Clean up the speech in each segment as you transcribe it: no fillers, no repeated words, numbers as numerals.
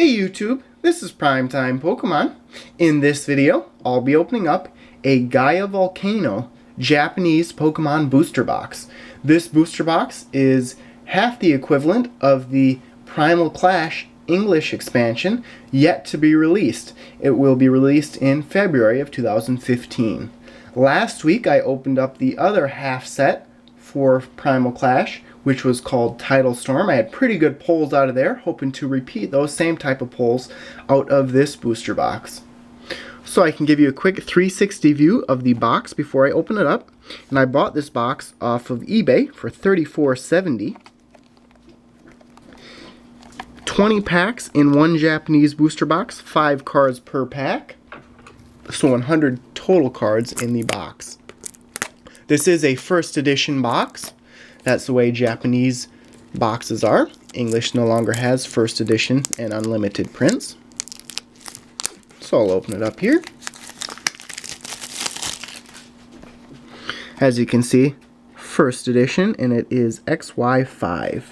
Hey YouTube, this is PrimetimePokemon. In this video, I'll be opening up a Gaia Volcano Japanese Pokemon booster box. This booster box is half the equivalent of the Primal Clash English expansion yet to be released. It will be released in February of 2015. Last week I opened up the other half set for Primal Clash, which was called Tidal Storm. I had pretty good pulls out of there, hoping to repeat those same type of pulls out of this booster box. So I can give you a quick 360 view of the box before I open it up. And I bought this box off of eBay for $34.70. 20 packs in one Japanese booster box, 5 cards per pack. So 100 total cards in the box. This is a first edition box. That's the way Japanese boxes are. English no longer has first edition and unlimited prints. So I'll open it up here. As you can see, first edition, and it is XY5.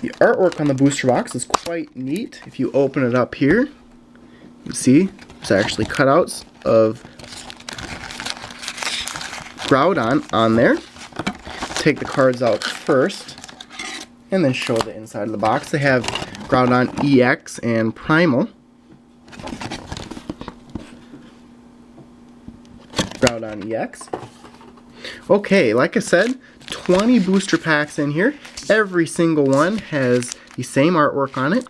The artwork on the booster box is quite neat. If you open it up here, you see there's actually cutouts of Groudon on there. Take the cards out first and then show the inside of the box. They have Groudon EX and Primal. Groudon EX. Okay, like I said, 20 booster packs in here. Every single one has the same artwork on it.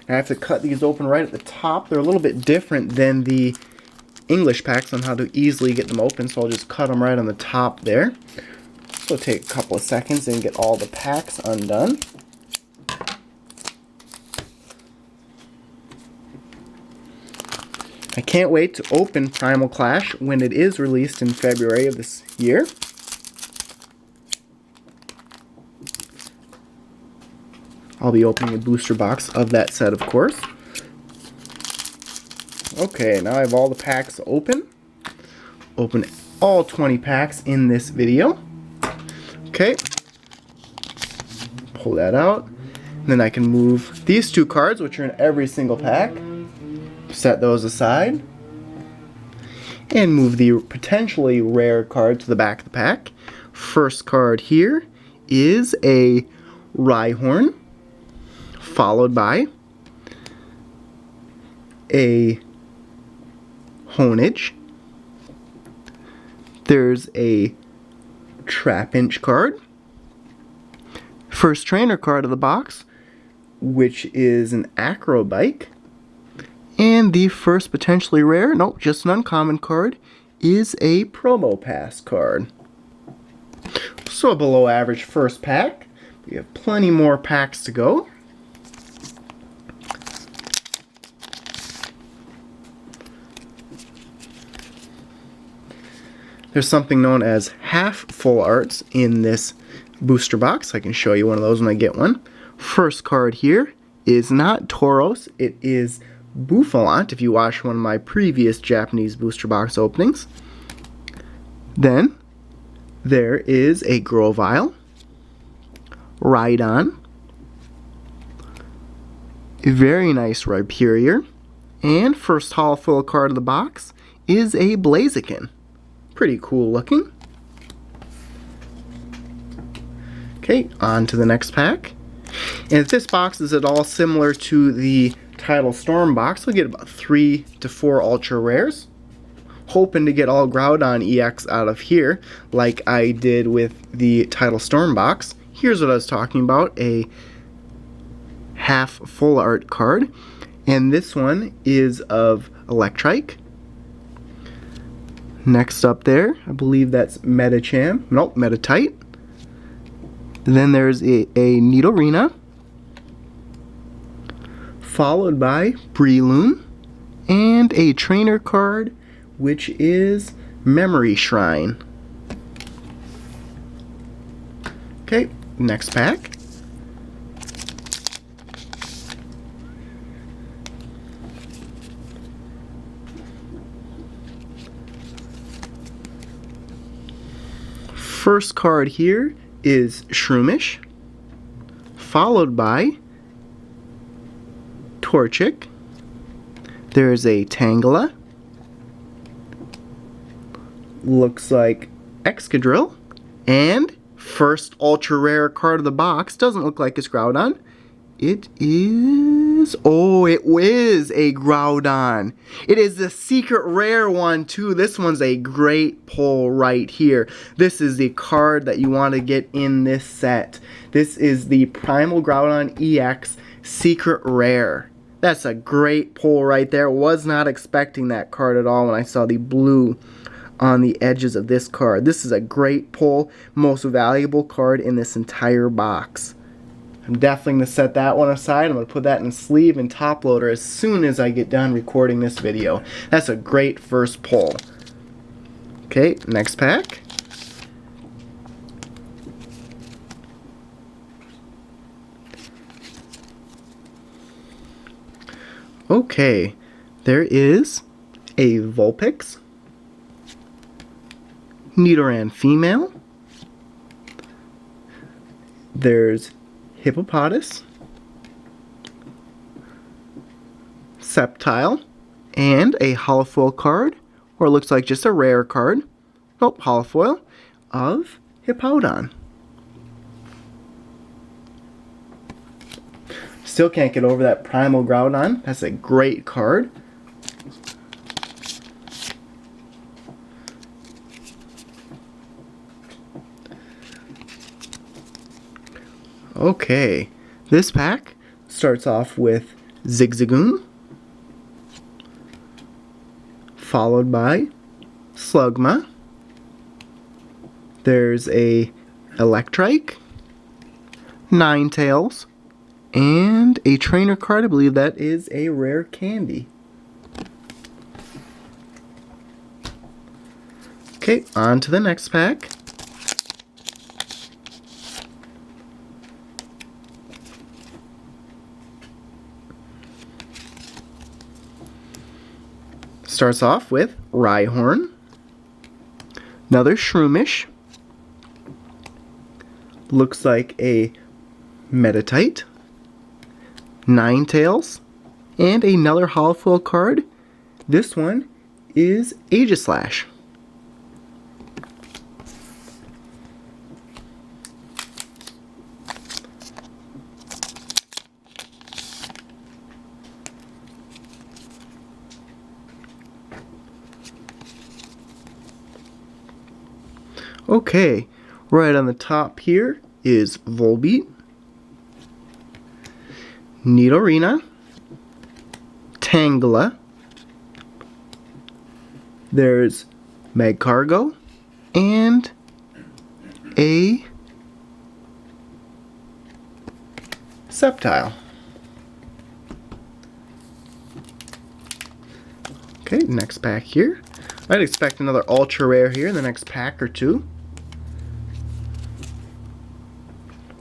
I have to cut these open right at the top. They're a little bit different than the English packs on how to easily get them open, so I'll just cut them right on the top there. So it'll take a couple of seconds and get all the packs undone. I can't wait to open Primal Clash when it is released in February of this year. I'll be opening a booster box of that set, of course. Okay, now I have all the packs open. Open all 20 packs in this video. Okay. Pull that out. And then I can move these two cards, which are in every single pack. Set those aside. And move the potentially rare card to the back of the pack. First card here is a Rhyhorn, followed by a Honedge. There's a Trapinch card. First trainer card of the box, which is an Acrobike. And the first potentially rare, nope, just an uncommon card, is a Promo Pass card. So a below average first pack. We have plenty more packs to go. There's something known as half full arts in this booster box. I can show you one of those when I get one. First card here is not Tauros, it is Bouffalant, if you watched one of my previous Japanese booster box openings. Then there is a Grovyle, Rhydon, a very nice Rhyperior, and first holo card of the box is a Blaziken. Pretty cool looking. Okay, on to the next pack. And if this box is at all similar to the Tidal Storm box, we'll get about 3 to 4 ultra rares. Hoping to get all Groudon EX out of here, like I did with the Tidal Storm box. Here's what I was talking about, a half full art card. And this one is of Electrike. Next up there, I believe that's Metacham. Nope, Metatite. Then there's a Nidorina, followed by Breloom, and a trainer card, which is Memory Shrine. Okay, next pack. First card here is Shroomish, followed by Torchic. There's a Tangela. Looks like Excadrill. And first ultra rare card of the box. Doesn't look like it's Groudon. It is... oh, it is a Groudon. It is the secret rare one too. This one's a great pull right here. This is the card that you want to get in this set. This is the Primal Groudon EX secret rare. That's a great pull right there. Was not expecting that card at all when I saw the blue on the edges of this card. This is a great pull. Most valuable card in this entire box. I'm definitely going to set that one aside. I'm going to put that in sleeve and top loader as soon as I get done recording this video. That's a great first pull. Okay, next pack. Okay, there is a Vulpix, Nidoran female. There's Hippopotas, Sceptile, and a holofoil card, or it looks like just a rare card. Nope, holofoil of Hippowdon. Still can't get over that Primal Groudon. That's a great card. Okay, this pack starts off with Zigzagoon, followed by Slugma. There's a Electrike, Ninetales, and a trainer card. I believe that is a rare candy. Okay, on to the next pack. Starts off with Rhyhorn, another Shroomish, looks like a Meditite, Ninetales, and another holofoil card. This one is Aegislash. Okay, right on the top here is Volbeat, Nidorina, Tangela, there's Magcargo, and a Sceptile. Okay, next pack here. I'd expect another ultra rare here in the next pack or two.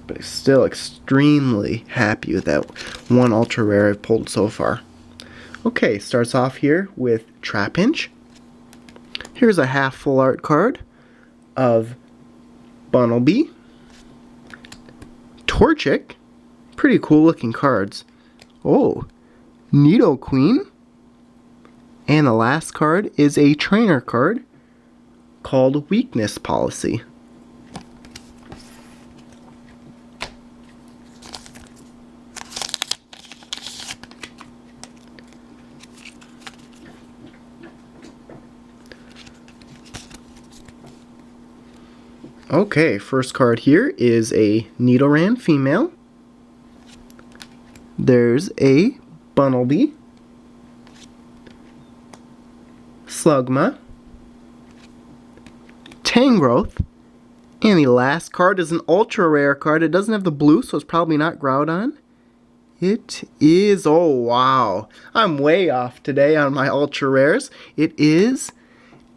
But still extremely happy with that one ultra rare I've pulled so far. Okay, starts off here with Trapinch. Here's a half full art card of Bunnelby, Torchic, pretty cool looking cards. Oh, Nidoqueen, and the last card is a trainer card called Weakness Policy. Okay, first card here is a Nidoran female. There's a Bunnelby, Slugma, Tangrowth, and the last card is an ultra rare card. It doesn't have the blue, so it's probably not Groudon. It is, oh wow, I'm way off today on my ultra rares. It is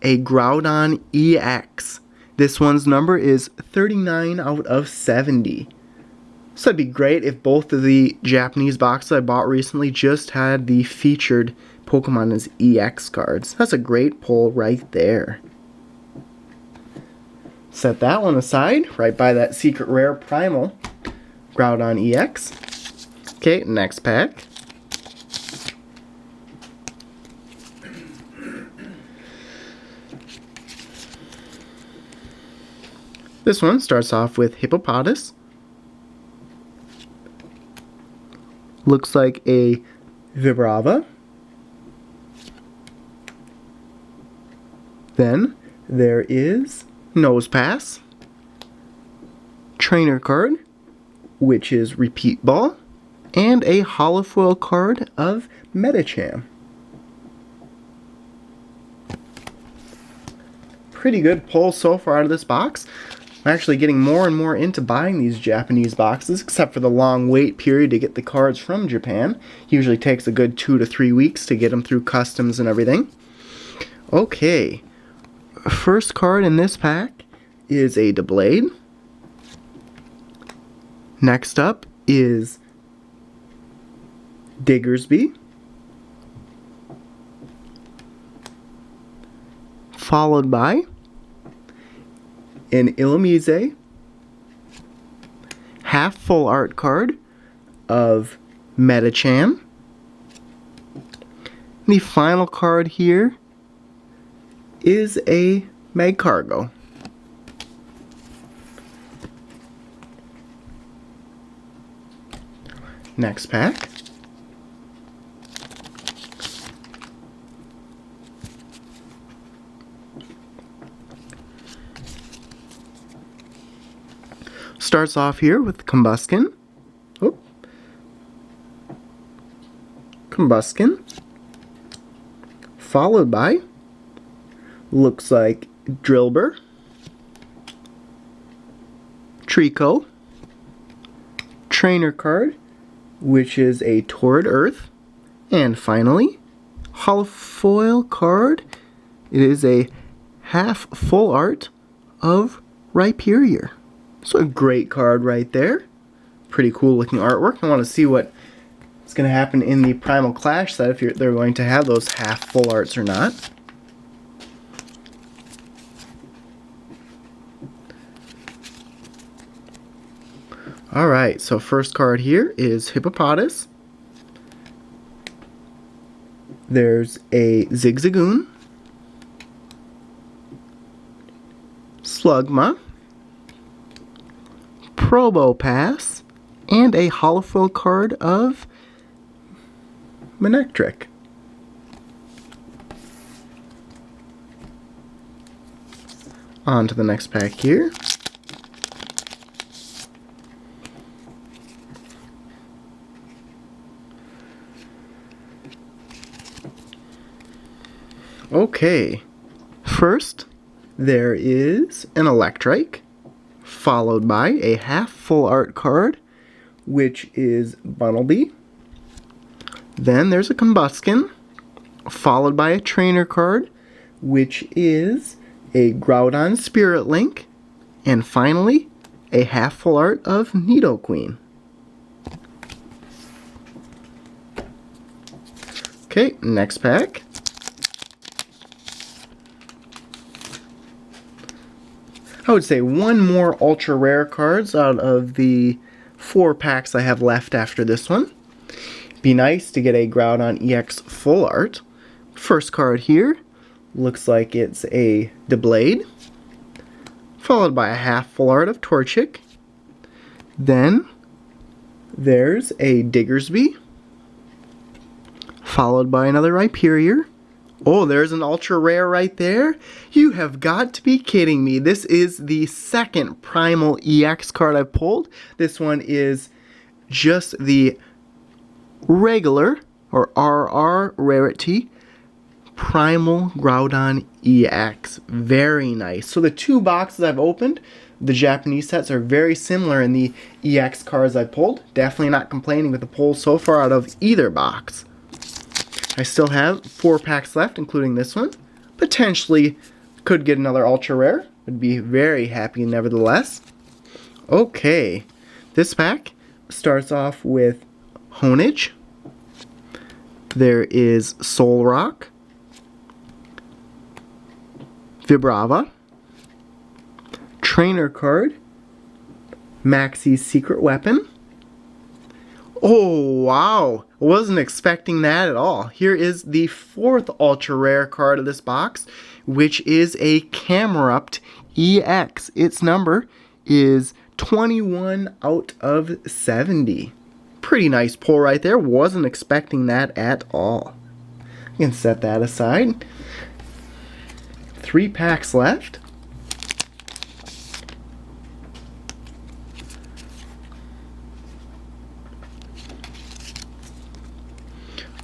a Groudon EX. This one's number is 39 out of 70. So it'd be great if both of the Japanese boxes I bought recently just had the featured Pokemon as EX cards. That's a great pull right there. Set that one aside, right by that secret rare Primal Groudon EX. Okay, next pack. This one starts off with Hippopotas. Looks like a Vibrava. Then there is Nosepass. Trainer card, which is Repeat Ball. And a holofoil card of Medicham. Pretty good pull so far out of this box. I'm actually getting more and more into buying these Japanese boxes, except for the long wait period to get the cards from Japan. Usually takes a good 2 to 3 weeks to get them through customs and everything. Okay, first card in this pack is a Doublade. Next up is Diggersby. Followed by an Illumise half full art card of Medicham. The final card here is a Magcargo. Next pack. Starts off here with Combuskin. Combuskin. Followed by, looks like Drillbur, Trico, Trainer card, which is a Torrid Earth, and finally, holofoil card. It is a half full art of Rhyperior. So a great card right there. Pretty cool looking artwork. I want to see what's going to happen in the Primal Clash set, if they're going to have those half full arts or not. Alright, so first card here is Hippopotas. There's a Zigzagoon, Slugma, Probopass, and a holofoil card of Manectric. On to the next pack here. Okay, first there is an Electrike, followed by a half full art card, which is Bunnelby. Then there's a Combuskin, followed by a Trainer card, which is a Groudon Spirit Link, and finally a half full art of Nidoqueen. Okay, next pack. I would say one more ultra rare cards out of the 4 packs I have left after this one. Be nice to get a Groudon EX full art. First card here looks like it's a Doublade, followed by a half full art of Torchic. Then there's a Diggersby, followed by another Rhyperior. Oh, there's an ultra rare right there. You have got to be kidding me. This is the second Primal EX card I've pulled. This one is just the regular, or RR rarity, Primal Groudon EX. Very nice. So the 2 boxes I've opened, the Japanese sets, are very similar in the EX cards I pulled. Definitely not complaining with the pulls so far out of either box. I still have 4 packs left, including this one. Potentially could get another ultra rare. Would be very happy nevertheless. Okay, this pack starts off with Honedge. There is Solrock, Vibrava, Trainer card, Maxie's Secret Weapon, Oh, wow. Wasn't expecting that at all. Here is the fourth ultra rare card of this box, which is a Camerupt EX. Its number is 21 out of 70. Pretty nice pull right there. Wasn't expecting that at all. You can set that aside. 3 packs left.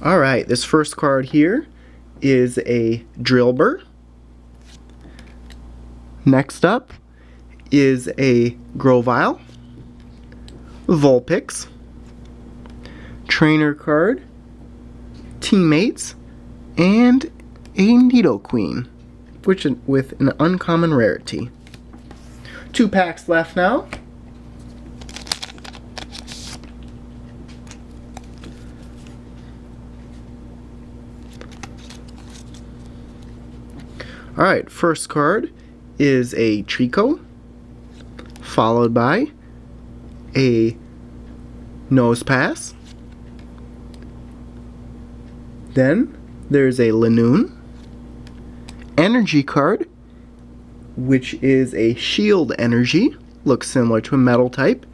Alright, this first card here is a Drillbur. Next up is a Grovyle, Vulpix, Trainer card, Teammates, and a Nidoqueen, which with an uncommon rarity. 2 packs left now. Alright, first card is a Trico, followed by a Nosepass. Then there's a Lanoon, energy card, which is a Shield Energy, looks similar to a metal type.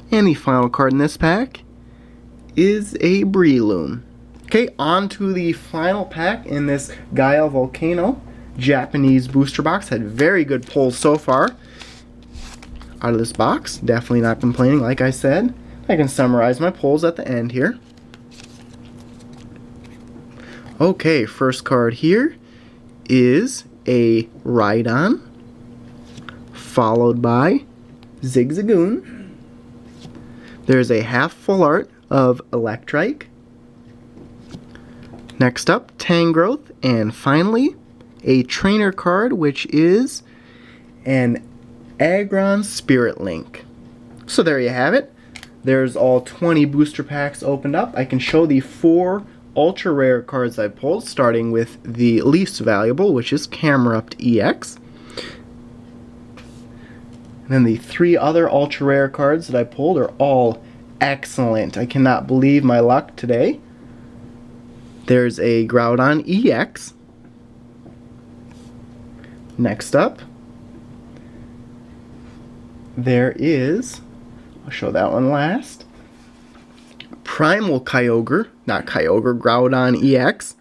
And the final card in this pack is a Breloom. Okay, on to the final pack in this Gaia Volcano Japanese booster box. Had very good pulls so far out of this box. Definitely not complaining, like I said. I can summarize my pulls at the end here. Okay, first card here is a Rhydon, followed by Zigzagoon. There's a half full art of Electrike. Next up, Tangrowth, and finally a trainer card, which is an Aggron Spirit Link. So there you have it. There's all 20 booster packs opened up. I can show the 4 ultra rare cards I pulled, starting with the least valuable, which is Camerupt EX. And then the 3 other ultra rare cards that I pulled are all excellent. I cannot believe my luck today. There's a Groudon EX. Next up, there is, I'll show that one last, Primal Kyogre, not Kyogre, Groudon EX.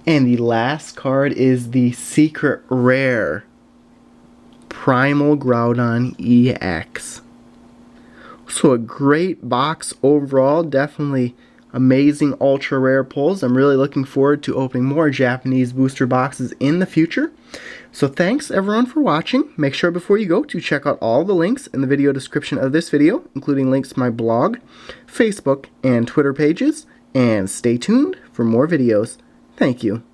And the last card is the secret rare, Primal Groudon EX. So a great box overall, definitely amazing ultra rare pulls. I'm really looking forward to opening more Japanese booster boxes in the future. So thanks everyone for watching. Make sure before you go to check out all the links in the video description of this video, including links to my blog, Facebook, and Twitter pages. And stay tuned for more videos. Thank you.